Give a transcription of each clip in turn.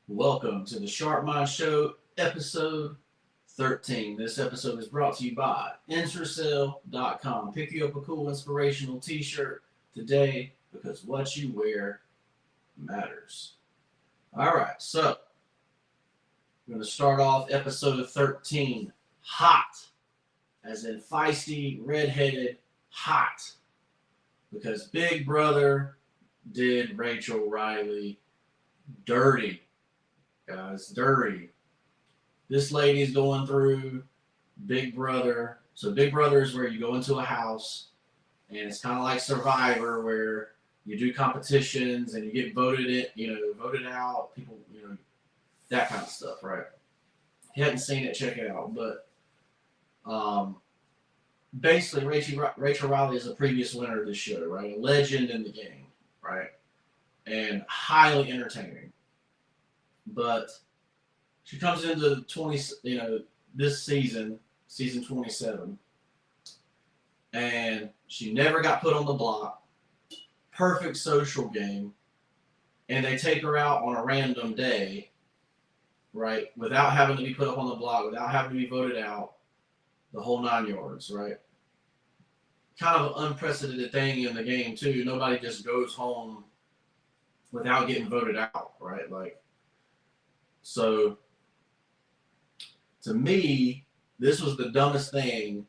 Welcome to the Sharp Mind Show, episode 13. This episode is brought to you by Intercell.com. Pick you up a cool inspirational t-shirt today because what you wear matters. All right, so we're going to start off episode 13 hot, as in feisty, redheaded, hot, because Big Brother did Rachel Reilly dirty. Guys, dirty. This lady's going through Big Brother. So Big Brother is where you go into a house, and it's kind of like Survivor, where you do competitions and you get voted out. People, that kind of stuff, right? If you hadn't seen it, check it out. But basically, Rachel Reilly is a previous winner of this show, right? A legend in the game, right? And highly entertaining. But she comes into this season 27, and she never got put on the block. Perfect social game, and they take her out on a random day, right? Without having to be put up on the block, without having to be voted out, the whole 9 yards, right? Kind of an unprecedented thing in the game too. Nobody just goes home without getting voted out, right? So, to me, this was the dumbest thing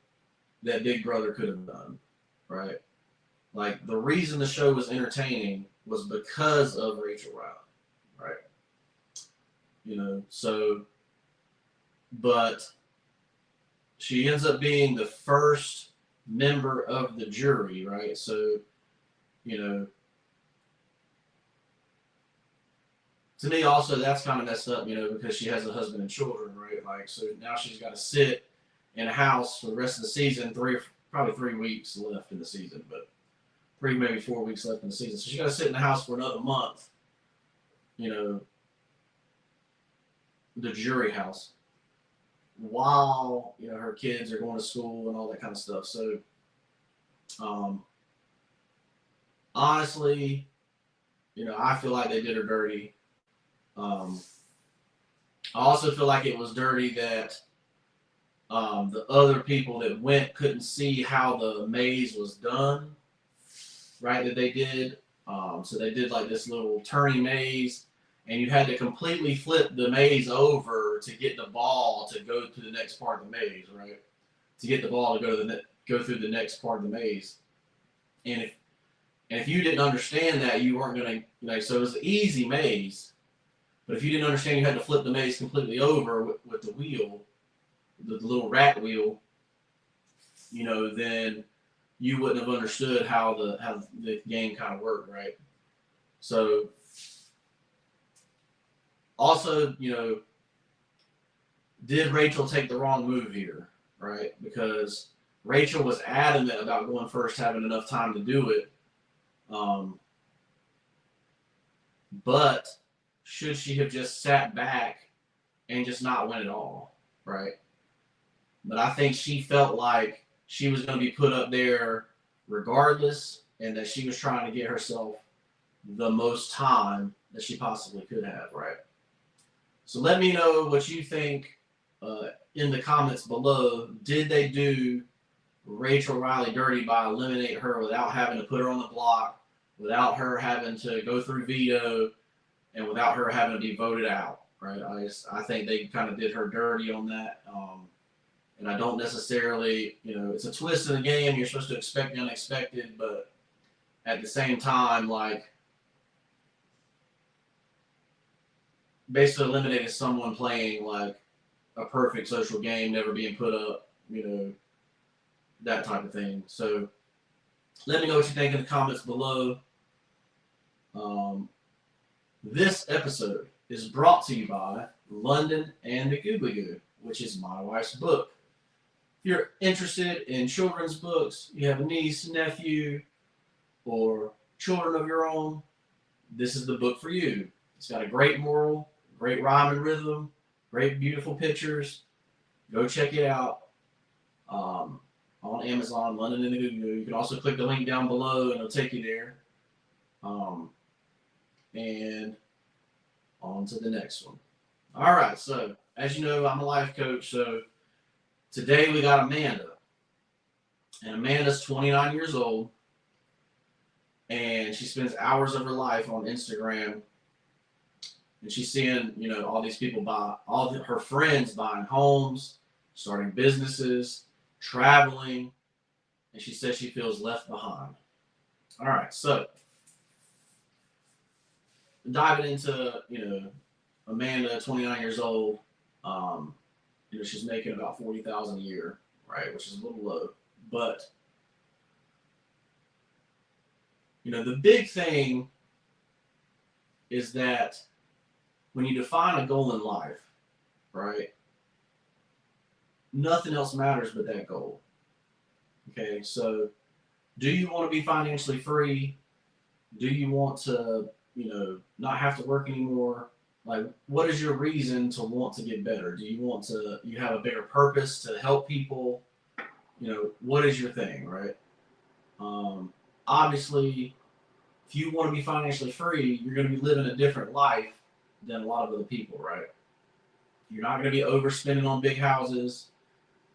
that Big Brother could have done, right? Like, the reason the show was entertaining was because of Rachel Reilly, right? But she ends up being the first member of the jury, right? So, to me, also, that's kind of messed up, because she has a husband and children, right? So now she's got to sit in a house for the rest of the season, probably 3 weeks left in the season, but maybe 4 weeks left in the season. So she's got to sit in the house for another month, the jury house, while, her kids are going to school and all that kind of stuff. So, honestly, I feel like they did her dirty. I also feel like it was dirty that the other people that went couldn't see how the maze was done, right? That they did. So they did like this little turning maze, and you had to completely flip the maze over to get the ball to go to the next part of the maze, right? To get the ball to go through the next part of the maze. And if you didn't understand that, you weren't gonna, so it was an easy maze. But if you didn't understand, you had to flip the maze completely over with the wheel, the little rat wheel, then you wouldn't have understood how the game kind of worked, right? So, also, did Rachel take the wrong move here, right? Because Rachel was adamant about going first, having enough time to do it. But should she have just sat back and just not win at all, right? But I think she felt like she was going to be put up there regardless, and that she was trying to get herself the most time that she possibly could have, right? So let me know what you think in the comments below. Did they do Rachel Reilly dirty by eliminating her without having to put her on the block, without her having to go through veto, and without her having to be voted out, right? I think they kind of did her dirty on that. And I don't necessarily, it's a twist in the game. You're supposed to expect the unexpected, but at the same time, basically eliminated someone playing like a perfect social game, never being put up, that type of thing. So let me know what you think in the comments below. This episode is brought to you by London and the Googly, which is my wife's book. If you're interested in children's books, you have a niece, nephew, or children of your own, this is the book for you. It's got a great moral, great rhyme and rhythm, great beautiful pictures. Go check it out on Amazon, London and the Googly. You can also click the link down below and it'll take you there. And on to the next one. All right, so as you know, I'm a life coach. So today we got Amanda. And Amanda's 29 years old. And she spends hours of her life on Instagram. And she's seeing, all these people buy, her friends buying homes, starting businesses, traveling. And she says she feels left behind. All right, so diving into, Amanda, 29 years old, she's making about $40,000 a year, right, which is a little low. But, the big thing is that when you define a goal in life, right, nothing else matters but that goal. Okay, so do you want to be financially free? Do you want to, not have to work anymore? Like, what is your reason to want to get better? Do you have a bigger purpose to help people? What is your thing, right? Obviously, if you want to be financially free, you're going to be living a different life than a lot of other people, right? You're not going to be overspending on big houses.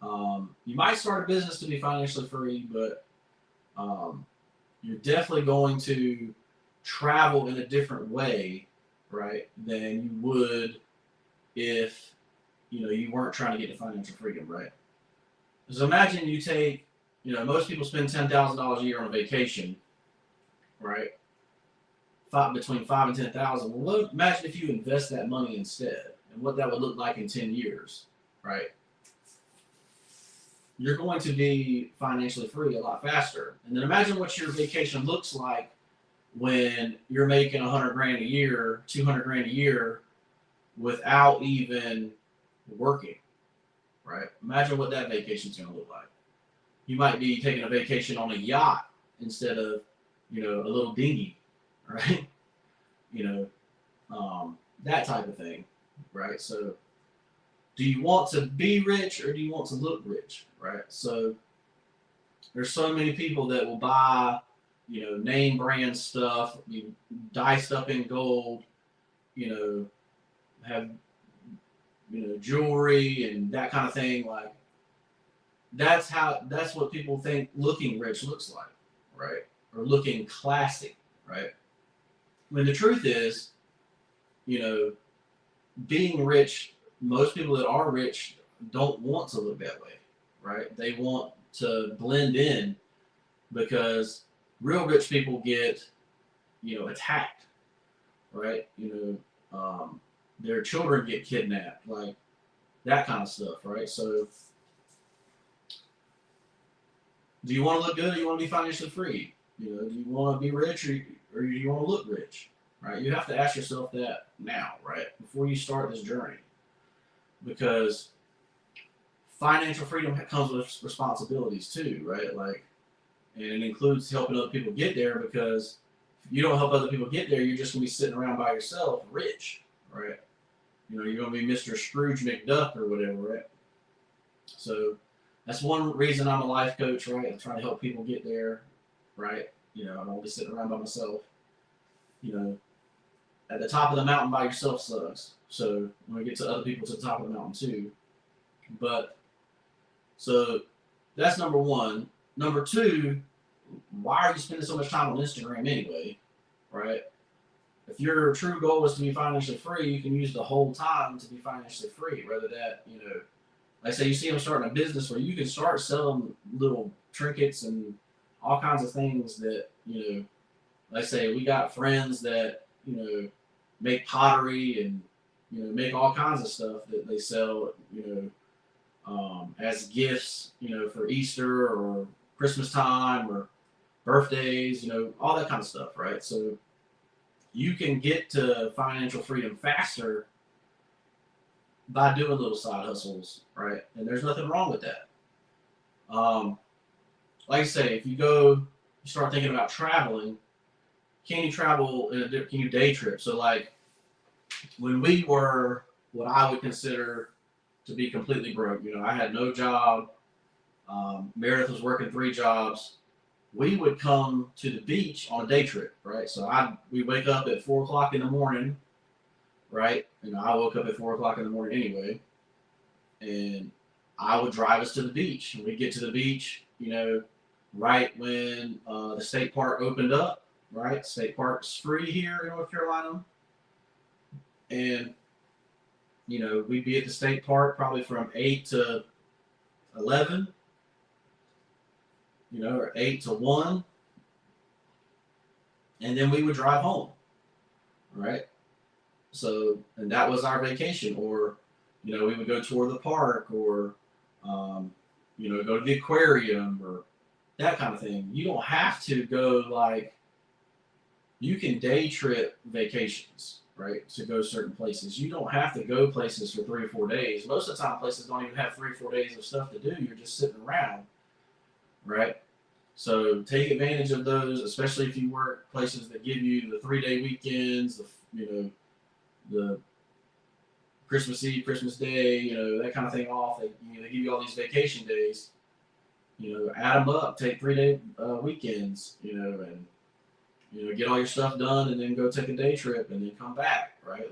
You might start a business to be financially free, but you're definitely going to travel in a different way, right, than you would if, you weren't trying to get to financial freedom, right? So imagine you take, most people spend $10,000 a year on a vacation, right? Between $5,000 and $10,000. Well, imagine if you invest that money instead, and what that would look like in 10 years, right? You're going to be financially free a lot faster. And then imagine what your vacation looks like when you're making $100,000 a year, $200,000 a year, without even working, right? Imagine what that vacation's going to look like. You might be taking a vacation on a yacht instead of, a little dinghy, right? That type of thing, right? So do you want to be rich or do you want to look rich, right? So there's so many people that will buy, name brand stuff, diced up in gold, have, jewelry and that kind of thing. Like, that's what people think looking rich looks like, right? Or looking classy, right? When the truth is, being rich, most people that are rich don't want to look that way, right? They want to blend in because real rich people get, attacked, right? Their children get kidnapped, like that kind of stuff, right? So do you want to look good or do you want to be financially free? Do you want to be rich or do you want to look rich, right? You have to ask yourself that now, right? Before you start this journey. Because financial freedom comes with responsibilities too, right? Like, and it includes helping other people get there, because if you don't help other people get there, you're just going to be sitting around by yourself rich, right? You're going to be Mr. Scrooge McDuck or whatever, right? So that's one reason I'm a life coach, right? I try to help people get there, right? I don't want to be sitting around by myself. At the top of the mountain by yourself sucks. So I'm going to get to other people to the top of the mountain too. But so that's number one. Number two, why are you spending so much time on Instagram anyway, right? If your true goal is to be financially free, you can use the whole time to be financially free. Whether that, like say you see them starting a business where you can start selling little trinkets and all kinds of things that, like say we got friends that, make pottery and, make all kinds of stuff that they sell, as gifts, for Easter or Christmas time or birthdays, all that kind of stuff, right? So you can get to financial freedom faster by doing little side hustles, right? And there's nothing wrong with that. Like I say, if you start thinking about traveling, can you travel can you day trip? So like when we were what I would consider to be completely broke, I had no job. Meredith was working 3 jobs. We would come to the beach on a day trip, right? So we wake up at 4 o'clock in the morning. right? And I woke up at 4 o'clock in the morning anyway, and I would drive us to the beach. And we'd get to the beach, right when the state park opened up, right? State park's free here in North Carolina. And, we'd be at the state park probably from 8 to 11, or 8 to 1. And then we would drive home, right? So, and that was our vacation. Or, we would go tour the park, or, go to the aquarium, or that kind of thing. You don't have to go you can day trip vacations, right? To go certain places. You don't have to go places for 3 or 4 days. Most of the time, places don't even have 3 or 4 days of stuff to do. You're just sitting around, right? So take advantage of those, especially if you work places that give you the 3-day weekends, the Christmas Eve, Christmas Day, that kind of thing off. They give you all these vacation days. Add them up. Take 3-day weekends. And get all your stuff done, and then go take a day trip, and then come back. Right?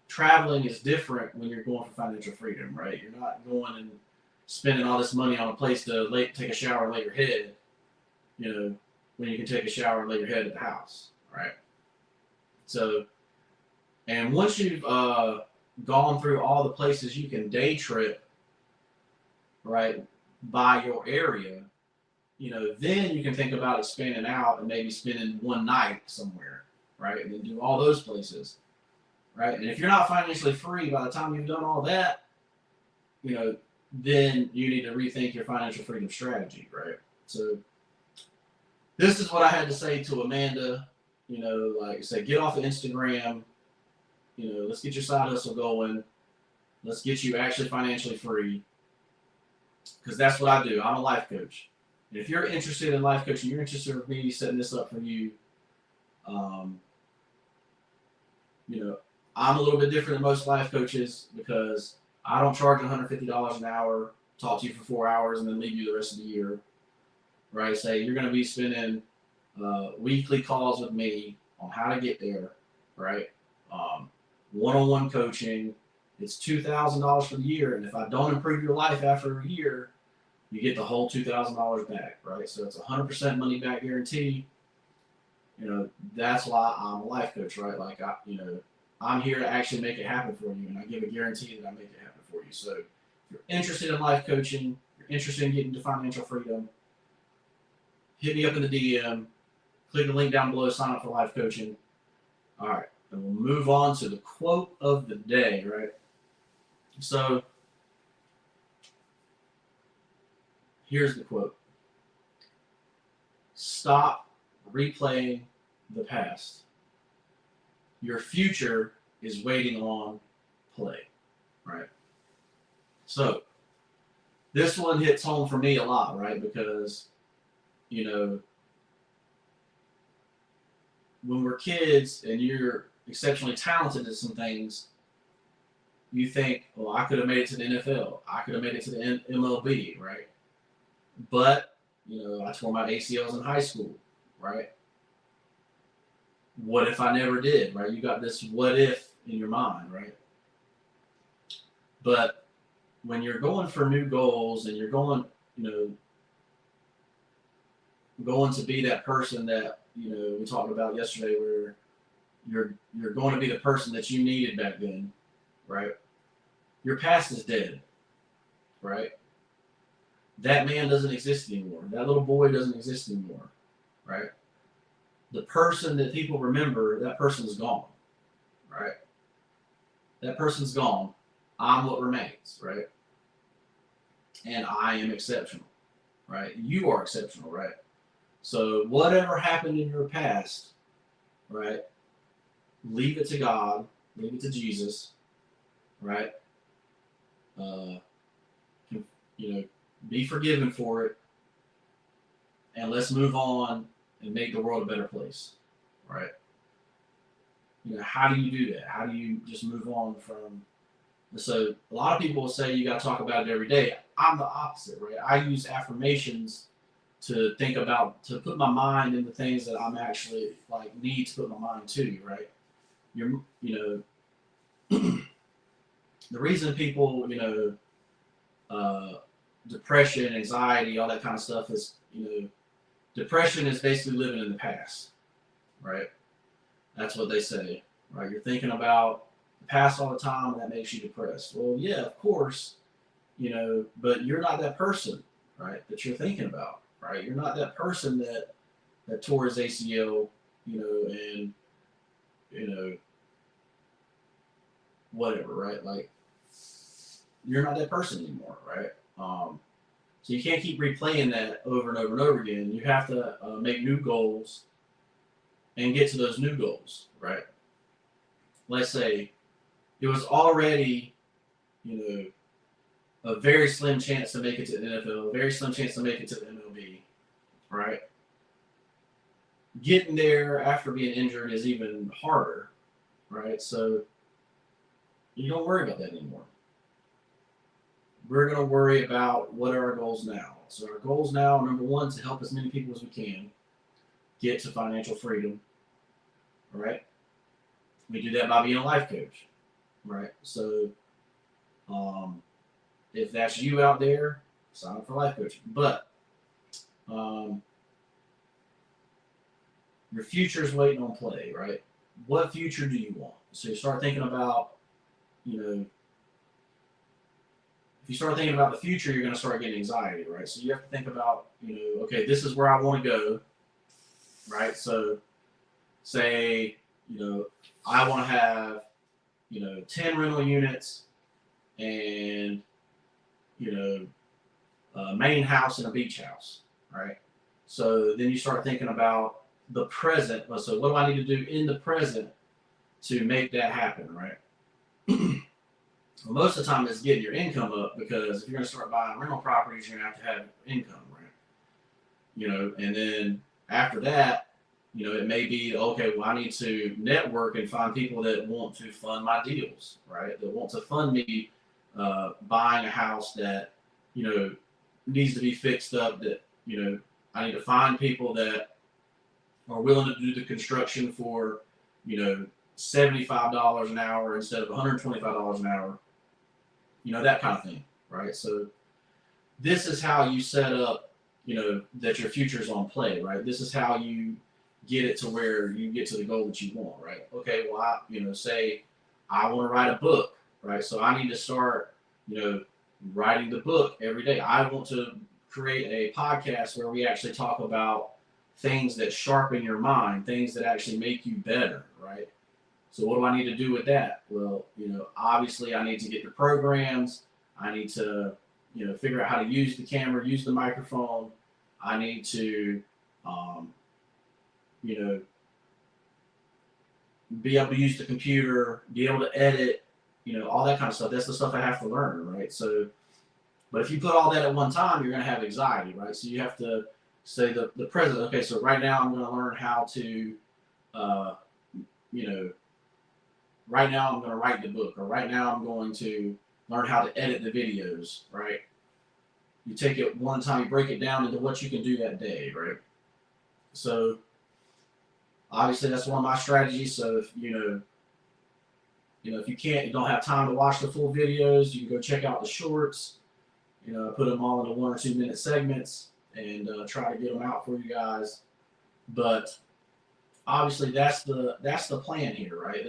Traveling is different when you're going for financial freedom. Right? You're not going and spending all this money on a place to take a shower and lay your head. When you can take a shower and lay your head at the house. Right? So. And once you've gone through all the places you can day trip, right, by your area, then you can think about expanding out and maybe spending one night somewhere, right, and then do all those places, right? And if you're not financially free by the time you've done all that, then you need to rethink your financial freedom strategy, right? So this is what I had to say to Amanda. Like I said, get off of Instagram. Let's get your side hustle going. Let's get you actually financially free. Because that's what I do. I'm a life coach. And if you're interested in life coaching, you're interested in me setting this up for you. I'm a little bit different than most life coaches because I don't charge $150 an hour, talk to you for 4 hours, and then leave you the rest of the year. Right? Say you're going to be spending weekly calls with me on how to get there. Right? One-on-one coaching. It's $2,000 for the year, and if I don't improve your life after a year, you get the whole $2,000 back, right? So it's 100% money back guarantee. That's why I'm a life coach, right? I'm here to actually make it happen for you, and I give a guarantee that I make it happen for you. So if you're interested in life coaching, you're interested in getting to financial freedom, hit me up in the DM, click the link down below, sign up for life coaching. All right. And we'll move on to the quote of the day, right? So here's the quote. Stop replaying the past. Your future is waiting on play, right? So this one hits home for me a lot, right? Because, when we're kids and you're exceptionally talented at some things, you think, well, I could have made it to the NFL. I could have made it to the MLB, right? But, I tore my ACLs in high school, right? What if I never did, right? You got this what if in your mind, right? But when you're going for new goals and you're going, going to be that person that, we talked about yesterday, where you're going to be the person that you needed back then, right? Your past is dead, right? That man doesn't exist anymore. That little boy doesn't exist anymore, right? The person that people remember, that person's gone, right? That person's gone. I'm what remains, right? And I am exceptional, right? You are exceptional, right? So whatever happened in your past, right? Leave it to God. Leave it to Jesus, right? Be forgiven for it, and let's move on and make the world a better place, right? How do you do that? How do you just move on from? So a lot of people will say you got to talk about it every day. I'm the opposite, right? I use affirmations to think about, to put my mind in the things that I'm actually need to put my mind to, right? you know, the reason people, depression, anxiety, all that kind of stuff is, depression is basically living in the past, right? That's what they say, right? You're thinking about the past all the time, and that makes you depressed. Well, yeah, of course, but you're not that person, right? That you're thinking about, right? You're not that person that tore his ACL, and whatever, right? Like, you're not that person anymore, right? So you can't keep replaying that over and over and over again. You have to make new goals and get to those new goals, right? Let's say it was already, a very slim chance to make it to the NFL, a very slim chance to make it to the MLB, right? Getting there after being injured is even harder, right? So you don't worry about that anymore. We're going to worry about what are our goals now. So our goals now, number one, to help as many people as we can get to financial freedom, right? We do that by being a life coach, right? So if that's you out there, sign up for life coaching. But your future is waiting on play, right? What future do you want? So you start thinking about, if you start thinking about the future, you're going to start getting anxiety, right? So you have to think about, okay, this is where I want to go, right? So say, I want to have, 10 rental units and, a main house and a beach house, right? So then you start thinking about the present. So what do I need to do in the present to make that happen, right? Well, most of the time it's getting your income up, because if you're going to start buying rental properties, you're going to have income, right? And then after that, it may be, okay, well, I need to network and find people that want to fund my deals, right? That want to fund me buying a house that, needs to be fixed up, that, I need to find people that are willing to do the construction for, $75 an hour instead of $125 an hour, that kind of thing, right? So this is how you set up, that your future is on play, right? This is how you get it to where you get to the goal that you want, right? Okay, well, say I want to write a book, right? So I need to start, writing the book every day. I want to create a podcast where we actually talk about things that sharpen your mind, things that actually make you better, right? So what do I need to do with that? Well, obviously I need to get the programs. I need to, figure out how to use the camera, use the microphone. I need to, be able to use the computer, be able to edit, all that kind of stuff. That's the stuff I have to learn, right? So, but if you put all that at one time, you're going to have anxiety, right? So you have to say the present. Okay, so right now I'm going to learn how to, right now I'm going to write the book, or right now I'm going to learn how to edit the videos, right? You take it one time, you break it down into what you can do that day, right? So obviously that's one of my strategies. So if, if you don't have time to watch the full videos, you can go check out the shorts, put them all into 1 or 2 minute segments and try to get them out for you guys. But obviously that's the plan here, right?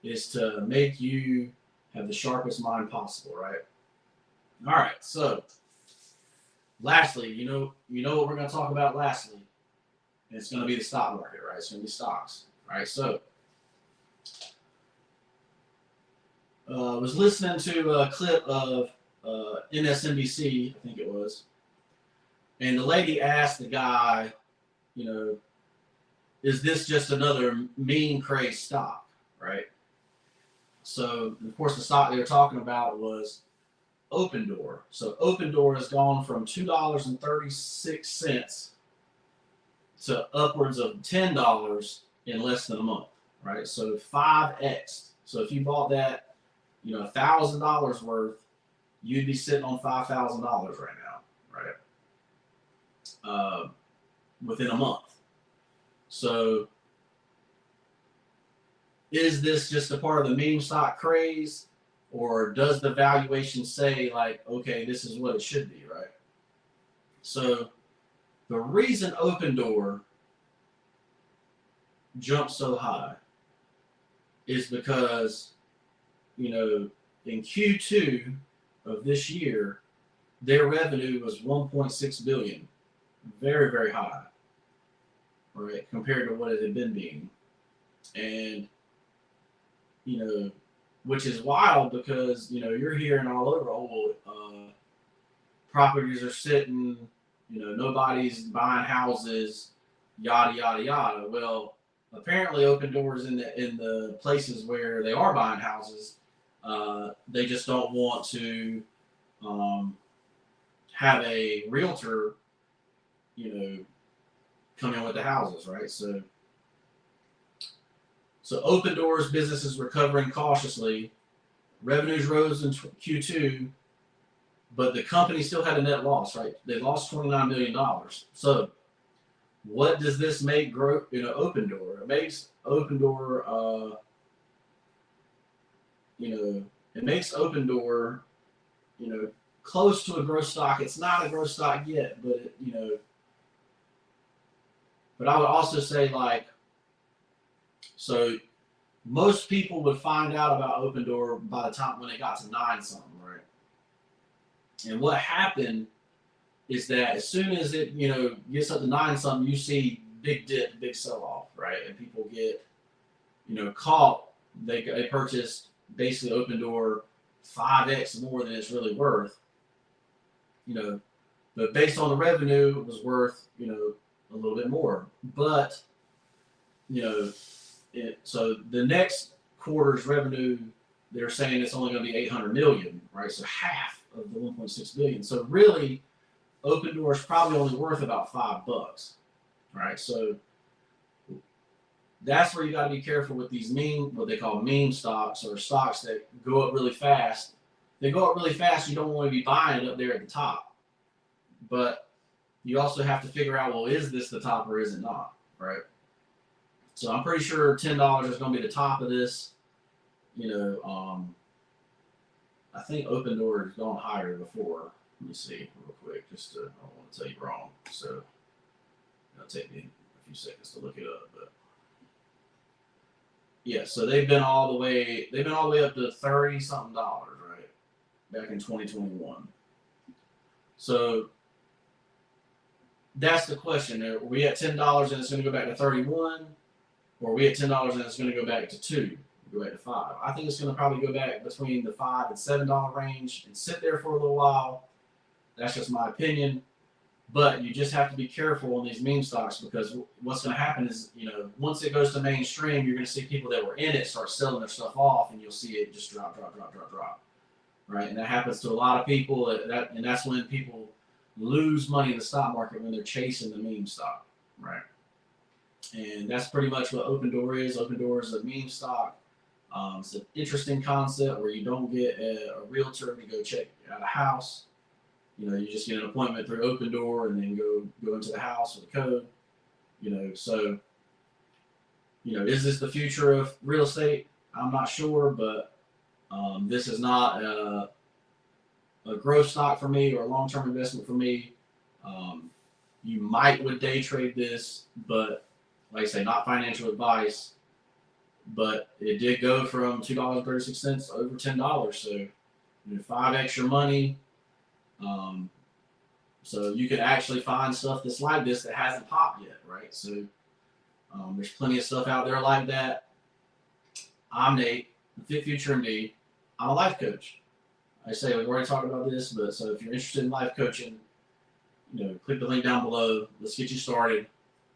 Is to make you have the sharpest mind possible, right? All right. So lastly, what we're going to talk about lastly, and it's going to be the stock market, right? It's going to be stocks, right? So I was listening to a clip of MSNBC, I think it was, and the lady asked the guy, is this just another meme craze stock, right? So, of course, the stock they were talking about was Opendoor. So Opendoor has gone from $2.36 to upwards of $10 in less than a month, right? So 5x. So if you bought that, $1,000 worth, you'd be sitting on $5,000 right now, right? Within a month. So is this just a part of the meme stock craze, or does the valuation say like, okay, this is what it should be, right? So the reason Opendoor jumped so high is because, in Q2 of this year, their revenue was 1.6 billion, very, very high, right, compared to what it had been being. And, which is wild because, you're hearing all over, properties are sitting, nobody's buying houses, yada, yada, yada. Well, apparently Opendoor's in the places where they are buying houses. They just don't want to have a realtor, come in with the houses, right? So Opendoor's business is recovering cautiously. Revenues rose in Q2, but the company still had a net loss, right? They lost $29 million. So what does this make Opendoor? It makes Opendoor, it makes Opendoor, close to a growth stock. It's not a growth stock yet, but but I would also say, like, so most people would find out about Opendoor by the time when it got to 9 something, right? And what happened is that as soon as it, gets up to 9 something, you see big dip, big sell off, right? And people get, caught. They purchased basically Opendoor 5x more than it's really worth, but based on the revenue, it was worth, a little bit more. But, so the next quarter's revenue, they're saying it's only going to be 800 million, right? So half of the 1.6 billion. So really, Opendoor is probably only worth about $5, right? So that's where you got to be careful with these what they call meme stocks, or stocks that go up really fast. They go up really fast. You don't want to be buying it up there at the top, but you also have to figure out, well, is this the top or is it not, right? So I'm pretty sure $10 is going to be the top of this. I think Opendoor has gone higher before. Let me see real quick, I don't want to tell you wrong. So it'll take me a few seconds to look it up, but yeah, so they've been all the way up to $30 something, right? Back in 2021. So that's the question. Are we at $10 and it's going to go back to 31, or are we at $10 and it's going to go back to 2, go back to 5? I think it's going to probably go back between the $5 and $7 range and sit there for a little while. That's just my opinion. But you just have to be careful on these meme stocks, because what's going to happen is, once it goes to mainstream, you're going to see people that were in it start selling their stuff off, and you'll see it just drop, right? And that happens to a lot of people. And that's when people lose money in the stock market, when they're chasing the meme stock, right? And that's pretty much what Opendoor is. Opendoor is a meme stock. It's an interesting concept where you don't get a realtor to go check out a house. You just get an appointment through Opendoor and then go into the house with a code. So, is this the future of real estate? I'm not sure, but this is not a growth stock for me or a long-term investment for me. You would day trade this, but like I say, not financial advice. But it did go from $2.36 over $10. So 5x your money. So you can actually find stuff that's like this that hasn't popped yet, right? So there's plenty of stuff out there like that. I'm Nate, the Fit Future MD. I'm a life coach. I say we've already talked about this, but so if you're interested in life coaching, click the link down below. Let's get you started.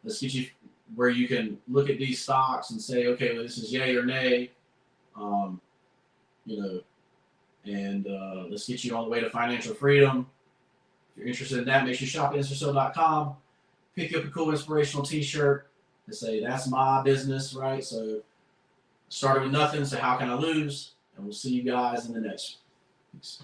Let's get you where you can look at these stocks and say, okay, well, this is yay or nay. And let's get you on the way to financial freedom. If you're interested in that, make sure you shop at InstaSell.com. Pick up a cool inspirational t-shirt to say, that's my business, right? So started with nothing, so how can I lose? And we'll see you guys in the next. Peace.